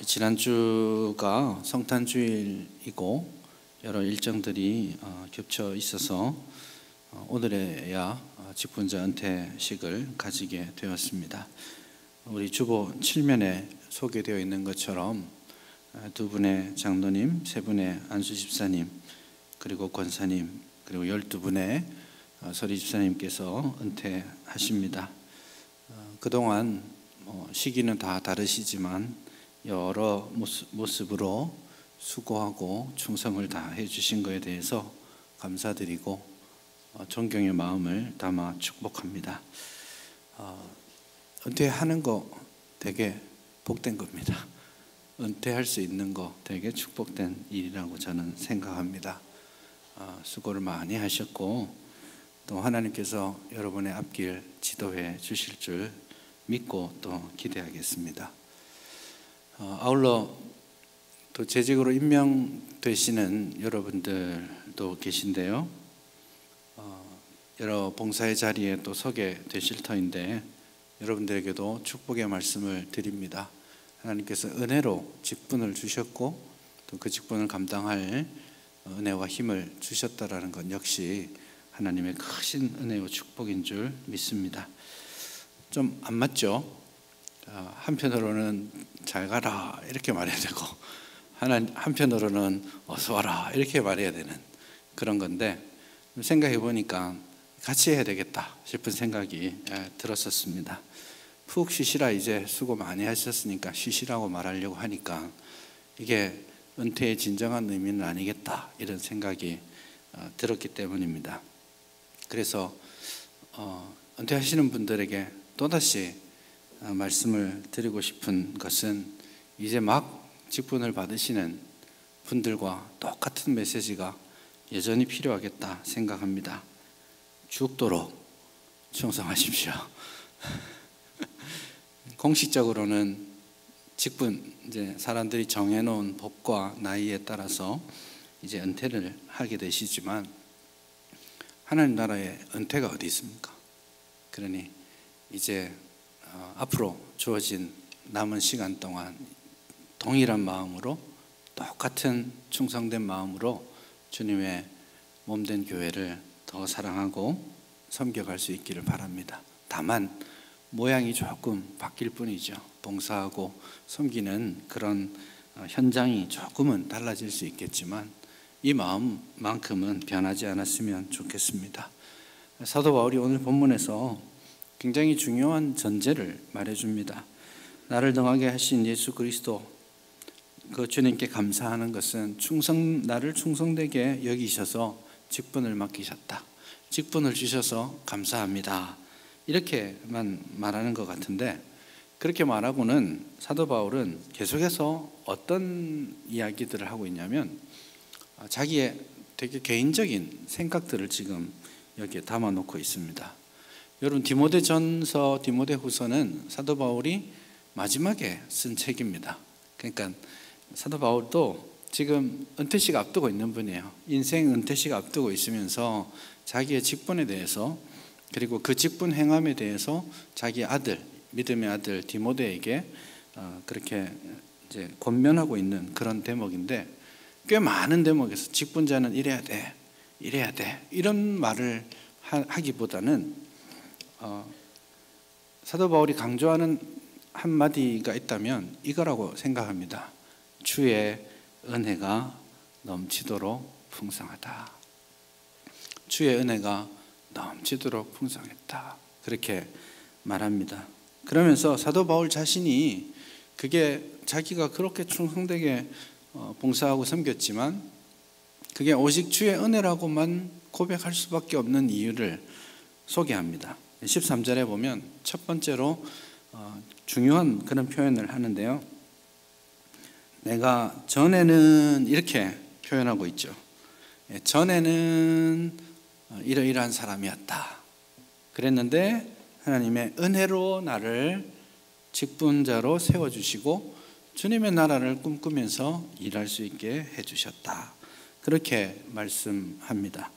지난주가 성탄주일이고 여러 일정들이 겹쳐 있어서 오늘에야 직분자 은퇴식을 가지게 되었습니다. 우리 주보 7면에 소개되어 있는 것처럼 두 분의 장로님, 세 분의 안수 집사님, 그리고 권사님, 그리고 12분의 서리 집사님께서 은퇴하십니다. 그동안 시기는 다 다르시지만 여러 모습으로 수고하고 충성을 다해 주신 것에 대해서 감사드리고 존경의 마음을 담아 축복합니다. 은퇴하는 거 되게 복된 겁니다. 은퇴할 수 있는 거 되게 축복된 일이라고 저는 생각합니다. 수고를 많이 하셨고 또 하나님께서 여러분의 앞길 지도해 주실 줄 믿고 또 기대하겠습니다. 아울러 또 재직으로 임명되시는 여러분들도 계신데요. 여러 봉사의 자리에 또 서게 되실 터인데 여러분들에게도 축복의 말씀을 드립니다. 하나님께서 은혜로 직분을 주셨고 또 그 직분을 감당할 은혜와 힘을 주셨다라는 것 역시 하나님의 크신 은혜와 축복인 줄 믿습니다. 좀 안 맞죠? 한편으로는 잘 가라 이렇게 말해야 되고 한편으로는 어서 와라 이렇게 말해야 되는 그런 건데 생각해 보니까 같이 해야 되겠다 싶은 생각이 들었었습니다. 푹 쉬시라, 이제 수고 많이 하셨으니까 쉬시라고 말하려고 하니까 이게 은퇴의 진정한 의미는 아니겠다 이런 생각이 들었기 때문입니다. 그래서 은퇴하시는 분들에게 또다시 말씀을 드리고 싶은 것은 이제 막 직분을 받으시는 분들과 똑같은 메시지가 여전히 필요하겠다 생각합니다. 죽도록 충성하십시오. 공식적으로는 직분, 이제 사람들이 정해놓은 법과 나이에 따라서 이제 은퇴를 하게 되시지만 하나님 나라에 은퇴가 어디 있습니까? 그러니 이제 앞으로 주어진 남은 시간 동안 동일한 마음으로 똑같은 충성된 마음으로 주님의 몸된 교회를 더 사랑하고 섬겨갈 수 있기를 바랍니다. 다만 모양이 조금 바뀔 뿐이죠. 봉사하고 섬기는 그런 현장이 조금은 달라질 수 있겠지만 이 마음만큼은 변하지 않았으면 좋겠습니다. 사도 바울이 오늘 본문에서 굉장히 중요한 전제를 말해줍니다. 나를 등하게 하신 예수 그리스도 그 주님께 감사하는 것은 나를 충성되게 여기셔서 직분을 맡기셨다. 직분을 주셔서 감사합니다. 이렇게만 말하는 것 같은데 그렇게 말하고는 사도 바울은 계속해서 어떤 이야기들을 하고 있냐면 자기의 되게 개인적인 생각들을 지금 여기에 담아놓고 있습니다. 여러분 디모데전서, 디모데후서는 사도 바울이 마지막에 쓴 책입니다. 그러니까 사도 바울도 지금 은퇴식 앞두고 있는 분이에요. 인생 은퇴식 앞두고 있으면서 자기의 직분에 대해서 그리고 그 직분 행함에 대해서 자기 아들, 믿음의 아들 디모데에게 그렇게 이제 권면하고 있는 그런 대목인데 꽤 많은 대목에서 직분자는 이래야 돼, 이래야 돼 이런 말을 하기보다는 사도 바울이 강조하는 한마디가 있다면 이거라고 생각합니다. 주의 은혜가 넘치도록 풍성하다. 주의 은혜가 넘치도록 풍성했다. 그렇게 말합니다. 그러면서 사도 바울 자신이 그게 자기가 그렇게 충성되게 봉사하고 섬겼지만 그게 오직 주의 은혜라고만 고백할 수밖에 없는 이유를 소개합니다. 13절에 보면 첫 번째로 중요한 그런 표현을 하는데요. 내가 전에는 이렇게 표현하고 있죠. 전에는 이러이러한 사람이었다. 그랬는데 하나님의 은혜로 나를 직분자로 세워주시고 주님의 나라를 꿈꾸면서 일할 수 있게 해주셨다. 그렇게 말씀합니다.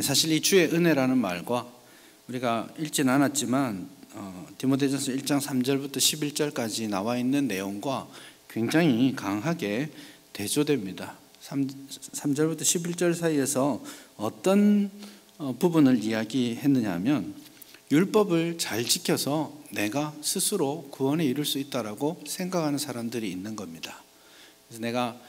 사실 이 주의 은혜라는 말과 우리가 읽진 않았지만 디모데전서 1장 3절부터 11절까지 나와 있는 내용과 굉장히 강하게 대조됩니다. 3절부터 11절 사이에서 어떤 부분을 이야기했느냐 하면 율법을 잘 지켜서 내가 스스로 구원에 이룰 수 있다라고 생각하는 사람들이 있는 겁니다. 그래서 내가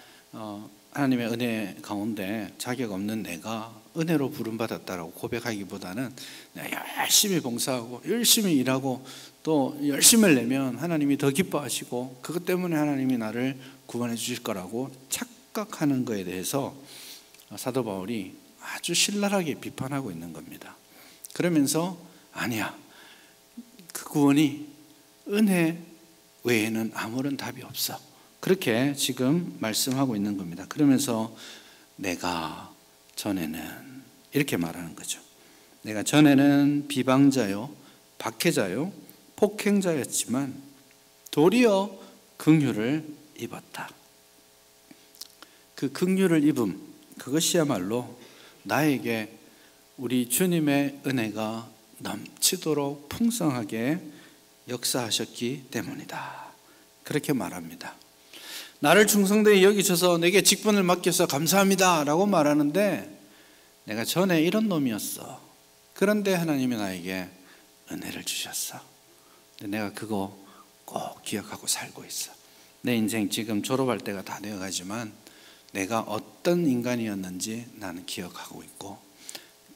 하나님의 은혜 가운데 자격 없는 내가 은혜로 부름받았다라고 고백하기보다는 내가 열심히 봉사하고 열심히 일하고 또 열심을 내면 하나님이 더 기뻐하시고 그것 때문에 하나님이 나를 구원해 주실 거라고 착각하는 것에 대해서 사도 바울이 아주 신랄하게 비판하고 있는 겁니다. 그러면서 아니야, 그 구원이 은혜 외에는 아무런 답이 없어, 그렇게 지금 말씀하고 있는 겁니다. 그러면서 내가 전에는 이렇게 말하는 거죠. 내가 전에는 비방자요, 박해자요, 폭행자였지만 도리어 긍휼을 입었다. 그 긍휼을 입음, 그것이야말로 나에게 우리 주님의 은혜가 넘치도록 풍성하게 역사하셨기 때문이다. 그렇게 말합니다. 나를 충성되이 여기셔서 내게 직분을 맡겨서 감사합니다 라고 말하는데, 내가 전에 이런 놈이었어. 그런데 하나님이 나에게 은혜를 주셨어. 근데 내가 그거 꼭 기억하고 살고 있어. 내 인생 지금 졸업할 때가 다 되어가지만 내가 어떤 인간이었는지 나는 기억하고 있고,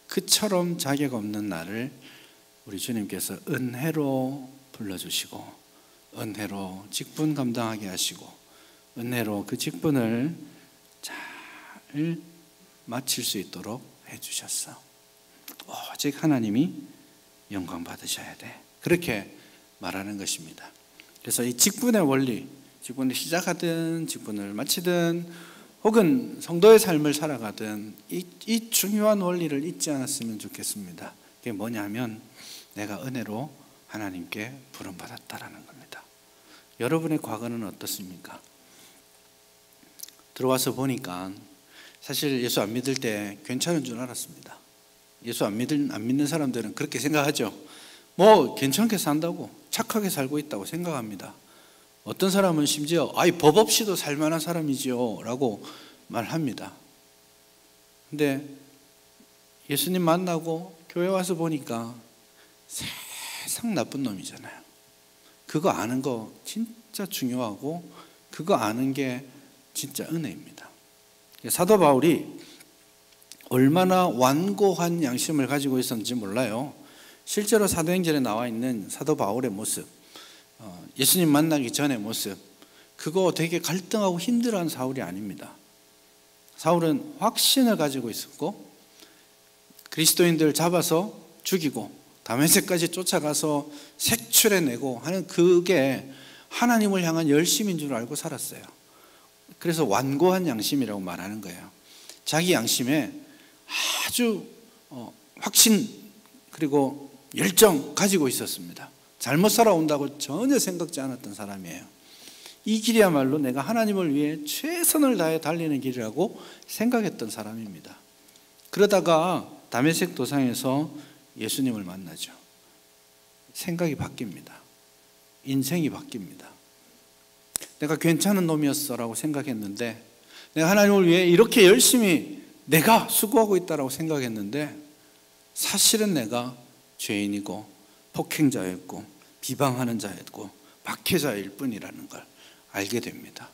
그처럼 자격 없는 나를 우리 주님께서 은혜로 불러주시고 은혜로 직분 감당하게 하시고 은혜로 그 직분을 잘 마칠 수 있도록 해주셨어. 오직 하나님이 영광 받으셔야 돼. 그렇게 말하는 것입니다. 그래서 이 직분의 원리, 직분을 시작하든 직분을 마치든 혹은 성도의 삶을 살아가든 이 중요한 원리를 잊지 않았으면 좋겠습니다. 그게 뭐냐면 내가 은혜로 하나님께 부름받았다라는 겁니다. 여러분의 과거는 어떻습니까? 들어와서 보니까 사실 예수 안 믿을 때 괜찮은 줄 알았습니다. 예수 안 믿는 사람들은 그렇게 생각하죠. 뭐 괜찮게 산다고, 착하게 살고 있다고 생각합니다. 어떤 사람은 심지어 법 없이도 살만한 사람이지요 라고 말합니다. 근데 예수님 만나고 교회 와서 보니까 세상 나쁜 놈이잖아요. 그거 아는 거 진짜 중요하고 그거 아는 게 진짜 은혜입니다. 사도 바울이 얼마나 완고한 양심을 가지고 있었는지 몰라요. 실제로 사도행전에 나와 있는 사도 바울의 모습, 예수님 만나기 전의 모습, 그거 되게 갈등하고 힘들어하는 사울이 아닙니다. 사울은 확신을 가지고 있었고 그리스도인들 잡아서 죽이고 다메섹까지 쫓아가서 색출해내고 하는 그게 하나님을 향한 열심인 줄 알고 살았어요. 그래서 완고한 양심이라고 말하는 거예요. 자기 양심에 아주 확신 그리고 열정 가지고 있었습니다. 잘못 살아온다고 전혀 생각지 않았던 사람이에요. 이 길이야말로 내가 하나님을 위해 최선을 다해 달리는 길이라고 생각했던 사람입니다. 그러다가 다메섹 도상에서 예수님을 만나죠. 생각이 바뀝니다. 인생이 바뀝니다. 내가 괜찮은 놈이었어 라고 생각했는데, 내가 하나님을 위해 이렇게 열심히 내가 수고하고 있다라고 생각했는데 사실은 내가 죄인이고 폭행자였고 비방하는 자였고 박해자일 뿐이라는 걸 알게 됩니다.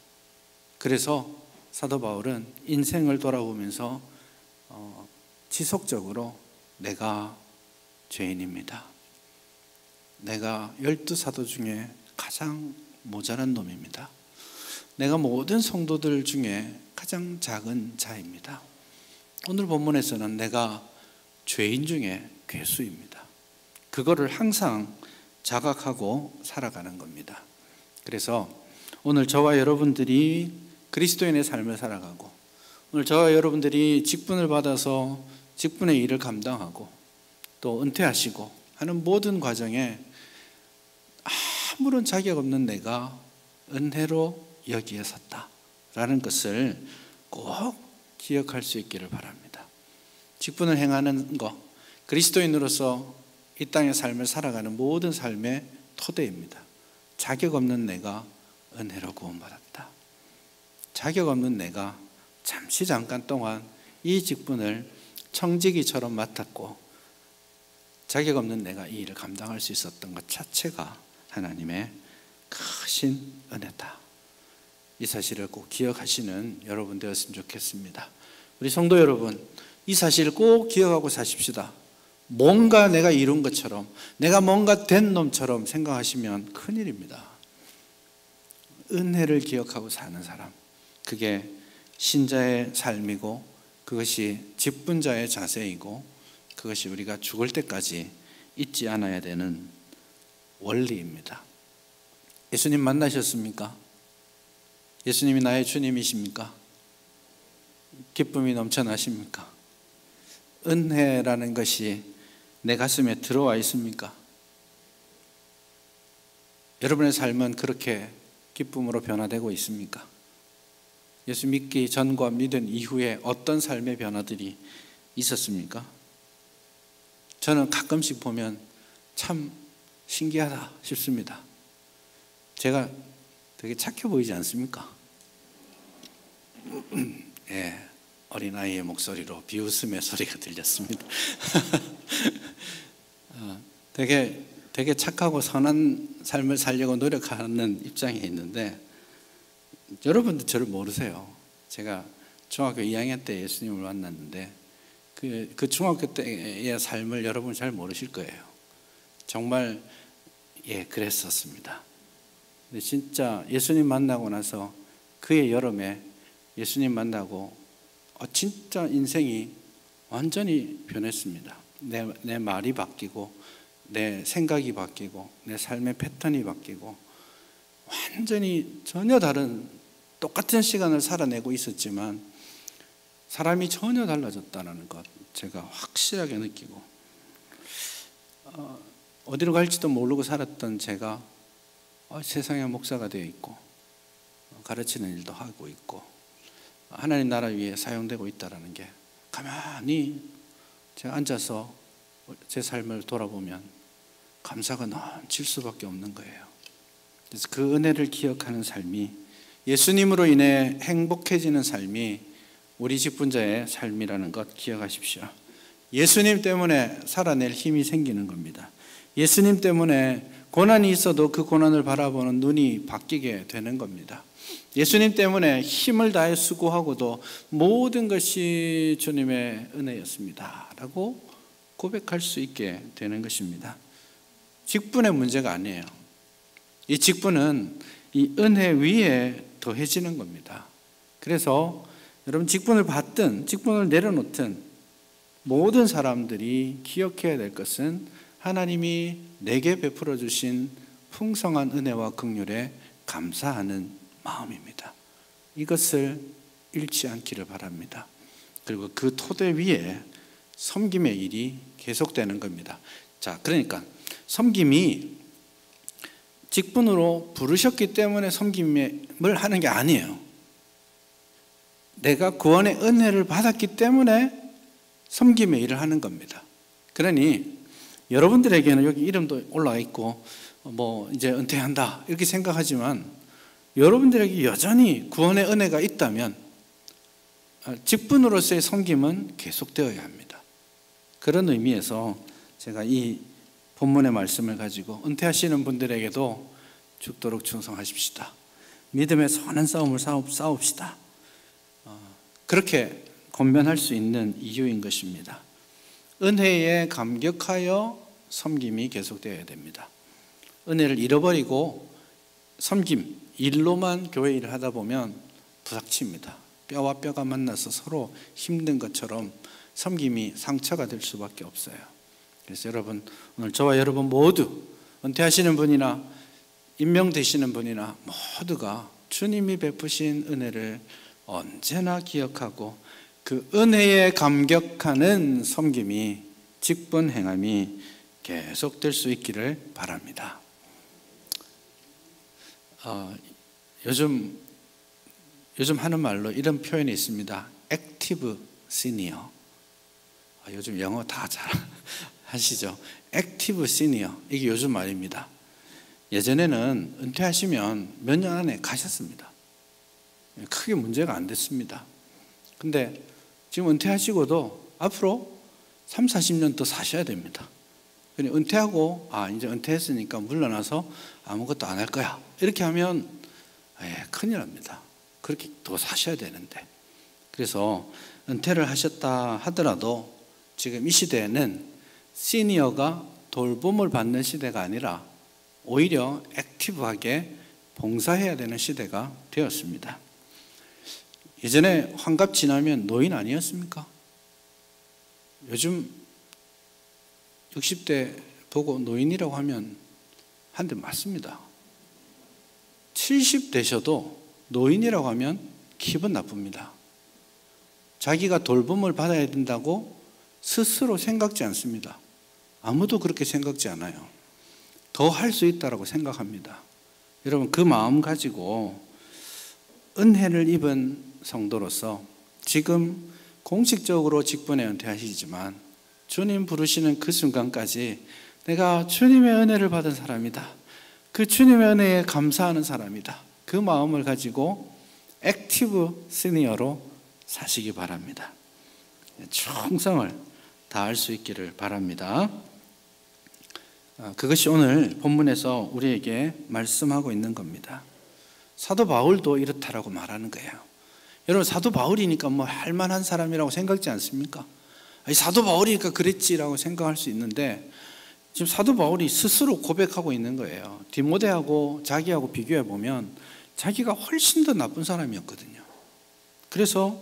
그래서 사도 바울은 인생을 돌아보면서 지속적으로 내가 죄인입니다. 내가 12사도 중에 가장 모자란 놈입니다. 내가 모든 성도들 중에 가장 작은 자입니다. 오늘 본문에서는 내가 죄인 중에 괴수입니다. 그거를 항상 자각하고 살아가는 겁니다. 그래서 오늘 저와 여러분들이 그리스도인의 삶을 살아가고, 오늘 저와 여러분들이 직분을 받아서 직분의 일을 감당하고 또 은퇴하시고 하는 모든 과정에 아무런 자격 없는 내가 은혜로 여기에 섰다라는 것을 꼭 기억할 수 있기를 바랍니다. 직분을 행하는 것, 그리스도인으로서 이 땅의 삶을 살아가는 모든 삶의 토대입니다. 자격 없는 내가 은혜로 구원받았다. 자격 없는 내가 잠시 잠깐 동안 이 직분을 청지기처럼 맡았고 자격 없는 내가 이 일을 감당할 수 있었던 것 자체가 하나님의 크신 은혜다. 이 사실을 꼭 기억하시는 여러분 되었으면 좋겠습니다. 우리 성도 여러분, 이 사실을 꼭 기억하고 사십시다. 뭔가 내가 이룬 것처럼, 내가 뭔가 된 놈처럼 생각하시면 큰일입니다. 은혜를 기억하고 사는 사람, 그게 신자의 삶이고 그것이 직분자의 자세이고 그것이 우리가 죽을 때까지 잊지 않아야 되는 원리입니다. 예수님 만나셨습니까? 예수님이 나의 주님이십니까? 기쁨이 넘쳐나십니까? 은혜라는 것이 내 가슴에 들어와 있습니까? 여러분의 삶은 그렇게 기쁨으로 변화되고 있습니까? 예수 믿기 전과 믿은 이후에 어떤 삶의 변화들이 있었습니까? 저는 가끔씩 보면 참 신기하다 싶습니다. 제가 되게 착해 보이지 않습니까? 예, 어린아이의 목소리로 비웃음의 소리가 들렸습니다. 되게 착하고 선한 삶을 살려고 노력하는 입장에 있는데 여러분도 저를 모르세요. 제가 중학교 2학년 때 예수님을 만났는데 그 중학교 때의 삶을 여러분 잘 모르실 거예요. 정말 그랬었습니다. 근데 진짜 예수님 만나고 나서 그의 여름에 예수님 만나고 진짜 인생이 완전히 변했습니다. 내 말이 바뀌고 내 생각이 바뀌고 내 삶의 패턴이 바뀌고 완전히 전혀 다른 똑같은 시간을 살아내고 있었지만 사람이 전혀 달라졌다는 것 제가 확실하게 느끼고 어디로 갈지도 모르고 살았던 제가 세상의 목사가 되어 있고 가르치는 일도 하고 있고 하나님 나라 위에 사용되고 있다는 게 가만히 제가 앉아서 제 삶을 돌아보면 감사가 넘칠 수밖에 없는 거예요. 그래서 그 은혜를 기억하는 삶이 예수님으로 인해 행복해지는 삶이 우리 직분자의 삶이라는 것 기억하십시오. 예수님 때문에 살아낼 힘이 생기는 겁니다. 예수님 때문에 고난이 있어도 그 고난을 바라보는 눈이 바뀌게 되는 겁니다. 예수님 때문에 힘을 다해 수고하고도 모든 것이 주님의 은혜였습니다 라고 고백할 수 있게 되는 것입니다. 직분의 문제가 아니에요. 이 직분은 이 은혜 위에 더해지는 겁니다. 그래서 여러분 직분을 받든 직분을 내려놓든 모든 사람들이 기억해야 될 것은 하나님이 내게 베풀어 주신 풍성한 은혜와 긍휼에 감사하는 마음입니다. 이것을 잃지 않기를 바랍니다. 그리고 그 토대 위에 섬김의 일이 계속되는 겁니다. 자, 그러니까 섬김이 직분으로 부르셨기 때문에 섬김을 하는 게 아니에요. 내가 구원의 은혜를 받았기 때문에 섬김의 일을 하는 겁니다. 그러니 여러분들에게는 여기 이름도 올라와 있고 이제 은퇴한다 이렇게 생각하지만 여러분들에게 여전히 구원의 은혜가 있다면 직분으로서의 섬김은 계속되어야 합니다. 그런 의미에서 제가 이 본문의 말씀을 가지고 은퇴하시는 분들에게도 죽도록 충성하십시다. 믿음의 선한 싸움을 싸웁시다. 그렇게 권면할 수 있는 이유인 것입니다. 은혜에 감격하여 섬김이 계속되어야 됩니다. 은혜를 잃어버리고 섬김, 일로만 교회 일을 하다 보면 부닥칩니다. 뼈와 뼈가 만나서 서로 힘든 것처럼 섬김이 상처가 될 수밖에 없어요. 그래서 여러분, 오늘 저와 여러분 모두 은퇴하시는 분이나 임명되시는 분이나 모두가 주님이 베푸신 은혜를 언제나 기억하고 그 은혜에 감격하는 섬김이 직분 행함이 계속될 수 있기를 바랍니다. 요즘 하는 말로 이런 표현이 있습니다. 액티브 시니어. 요즘 영어 다 잘 하시죠? 액티브 시니어. 이게 요즘 말입니다. 예전에는 은퇴하시면 몇 년 안에 가셨습니다. 크게 문제가 안 됐습니다. 근데 지금 은퇴하시고도 앞으로 3, 40년 더 사셔야 됩니다. 그냥 은퇴하고 이제 은퇴했으니까 물러나서 아무것도 안 할 거야 이렇게 하면 큰일 납니다. 그렇게 더 사셔야 되는데, 그래서 은퇴를 하셨다 하더라도 지금 이 시대에는 시니어가 돌봄을 받는 시대가 아니라 오히려 액티브하게 봉사해야 되는 시대가 되었습니다. 예전에 환갑 지나면 노인 아니었습니까? 요즘 60대 보고 노인이라고 하면 한 대 맞습니다. 70 되셔도 노인이라고 하면 기분 나쁩니다. 자기가 돌봄을 받아야 된다고 스스로 생각지 않습니다. 아무도 그렇게 생각지 않아요. 더 할 수 있다고 생각합니다. 여러분, 그 마음 가지고 은혜를 입은 성도로서 지금 공식적으로 직분에 은퇴하시지만 주님 부르시는 그 순간까지 내가 주님의 은혜를 받은 사람이다, 그 주님의 은혜에 감사하는 사람이다, 그 마음을 가지고 액티브 시니어로 사시기 바랍니다. 충성을 다할 수 있기를 바랍니다. 그것이 오늘 본문에서 우리에게 말씀하고 있는 겁니다. 사도 바울도 이렇다라고 말하는 거예요. 여러분, 사도 바울이니까 뭐 할만한 사람이라고 생각지 않습니까? 사도 바울이니까 그랬지라고 생각할 수 있는데, 지금 사도 바울이 스스로 고백하고 있는 거예요. 디모데하고 자기하고 비교해 보면 자기가 훨씬 더 나쁜 사람이었거든요. 그래서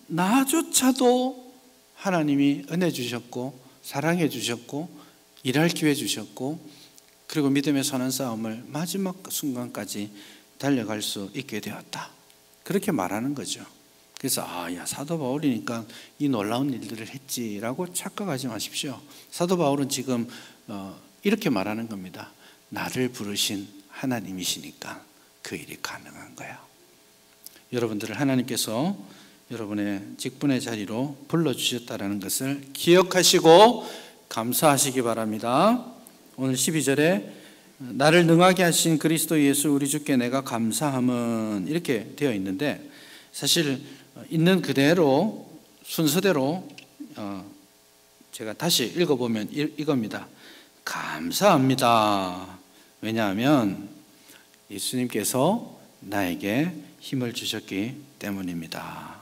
나조차도 하나님이 은혜 주셨고 사랑해 주셨고 일할 기회 주셨고, 그리고 믿음의 선한 싸움을 마지막 순간까지 달려갈 수 있게 되었다, 그렇게 말하는 거죠. 그래서 사도 바울이니까 이 놀라운 일들을 했지라고 착각하지 마십시오. 사도 바울은 지금 이렇게 말하는 겁니다. 나를 부르신 하나님이시니까 그 일이 가능한 거야. 여러분들을 하나님께서 여러분의 직분의 자리로 불러주셨다는 것을 기억하시고 감사하시기 바랍니다. 오늘 12절에 나를 능하게 하신 그리스도 예수 우리 주께 내가 감사함은 이렇게 되어 있는데, 사실 있는 그대로 순서대로 제가 다시 읽어보면 이겁니다. 감사합니다. 왜냐하면 예수님께서 나에게 힘을 주셨기 때문입니다.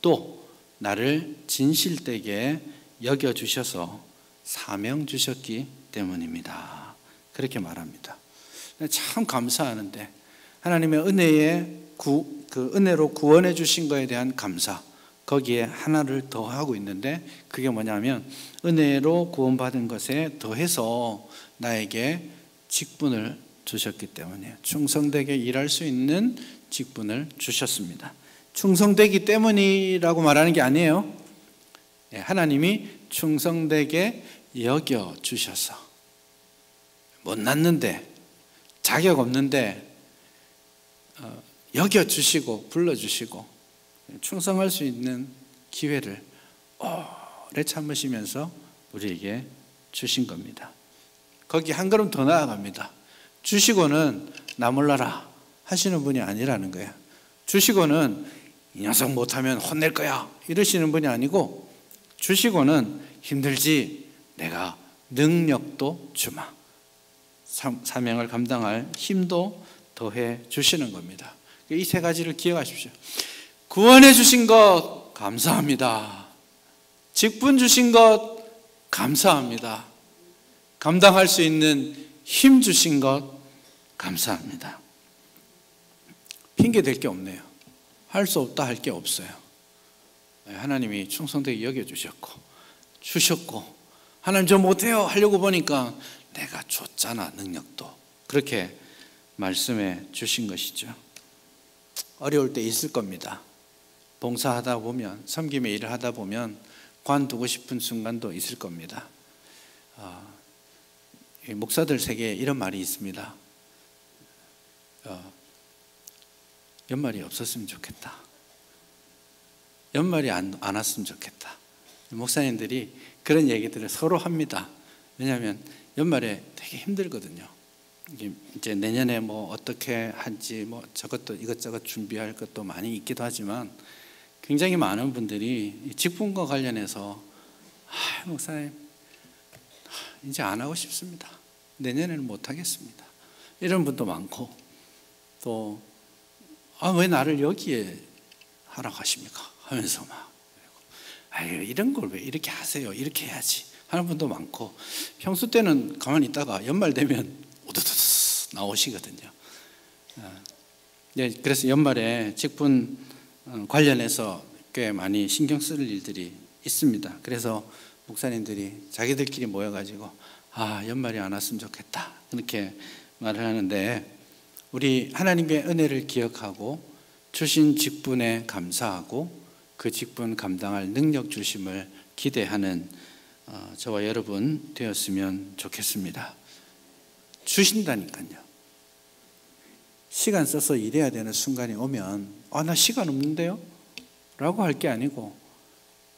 또 나를 진실되게 여겨주셔서 사명 주셨기 때문입니다. 그렇게 말합니다. 참 감사하는데, 하나님의 그 은혜로 구원해 주신 것에 대한 감사, 거기에 하나를 더 하고 있는데, 그게 뭐냐면 은혜로 구원받은 것에 더해서 나에게 직분을 주셨기 때문에 충성되게 일할 수 있는 직분을 주셨습니다. 충성되기 때문이라고 말하는 게 아니에요. 하나님이 충성되게 여겨주셔서, 못났는데 자격 없는데 여겨주시고 불러주시고 충성할 수 있는 기회를 오래 참으시면서 우리에게 주신 겁니다. 거기 한 걸음 더 나아갑니다. 주시고는 나 몰라라 하시는 분이 아니라는 거예요. 주시고는 이 녀석 못하면 혼낼 거야 이러시는 분이 아니고, 주시고는 힘들지 내가 능력도 주마, 사명을 감당할 힘도 더해 주시는 겁니다. 이 세 가지를 기억하십시오. 구원해 주신 것 감사합니다. 직분 주신 것 감사합니다. 감당할 수 있는 힘 주신 것 감사합니다. 핑계 댈 게 없네요. 할 수 없다 할 게 없어요. 하나님이 충성되게 여겨주셨고 주셨고, 하나님 저 못해요 하려고 보니까 내가 줬잖아 능력도, 그렇게 말씀해 주신 것이죠. 어려울 때 있을 겁니다. 봉사하다 보면, 섬김의 일을 하다 보면 관두고 싶은 순간도 있을 겁니다. 목사들 세계에 이런 말이 있습니다. 연말이 없었으면 좋겠다. 연말이 안 왔으면 좋겠다. 목사님들이 그런 얘기들을 서로 합니다. 왜냐하면 연말에 되게 힘들거든요. 이제 내년에 뭐 어떻게 할지 뭐 저것도 이것저것 준비할 것도 많이 있기도 하지만 굉장히 많은 분들이 직분과 관련해서 목사님 이제 안 하고 싶습니다. 내년에는 못 하겠습니다. 이런 분도 많고 또 왜 나를 여기에 하라고 하십니까? 하면서 막 이런 걸 왜 이렇게 하세요? 이렇게 해야지 하는 분도 많고 평소 때는 가만히 있다가 연말 되면 우두두두 나오시거든요. 그래서 연말에 직분 관련해서 꽤 많이 신경 쓸 일들이 있습니다. 그래서 목사님들이 자기들끼리 모여가지고 연말이 안 왔으면 좋겠다 그렇게 말을 하는데, 우리 하나님의 은혜를 기억하고 주신 직분에 감사하고 그 직분 감당할 능력 주심을 기대하는 저와 여러분 되었으면 좋겠습니다. 주신다니까요. 시간 써서 일해야 되는 순간이 오면 나 시간 없는데요? 라고 할 게 아니고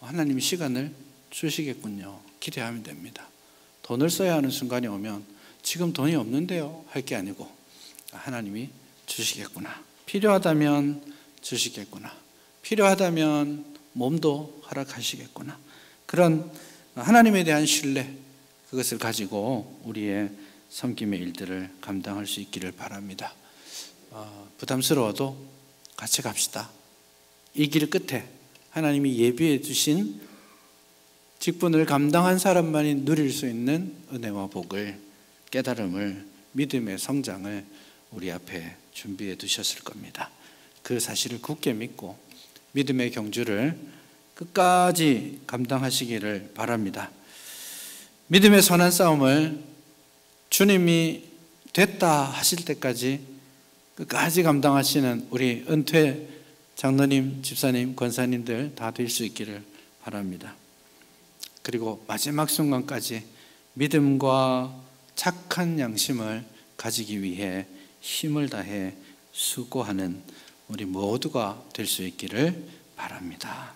하나님이 시간을 주시겠군요. 기대하면 됩니다. 돈을 써야 하는 순간이 오면 지금 돈이 없는데요? 할 게 아니고 하나님이 주시겠구나. 필요하다면 주시겠구나. 필요하다면 몸도 허락하시겠구나. 그런 하나님에 대한 신뢰, 그것을 가지고 우리의 섬김의 일들을 감당할 수 있기를 바랍니다. 부담스러워도 같이 갑시다. 이 길 끝에 하나님이 예비해 주신 직분을 감당한 사람만이 누릴 수 있는 은혜와 복을, 깨달음을, 믿음의 성장을 우리 앞에 준비해 두셨을 겁니다. 그 사실을 굳게 믿고 믿음의 경주를 끝까지 감당하시기를 바랍니다. 믿음의 선한 싸움을 주님이 됐다 하실 때까지 끝까지 감당하시는 우리 은퇴 장로님, 집사님, 권사님들 다 될 수 있기를 바랍니다. 그리고 마지막 순간까지 믿음과 착한 양심을 가지기 위해 힘을 다해 수고하는 우리 모두가 될 수 있기를 바랍니다.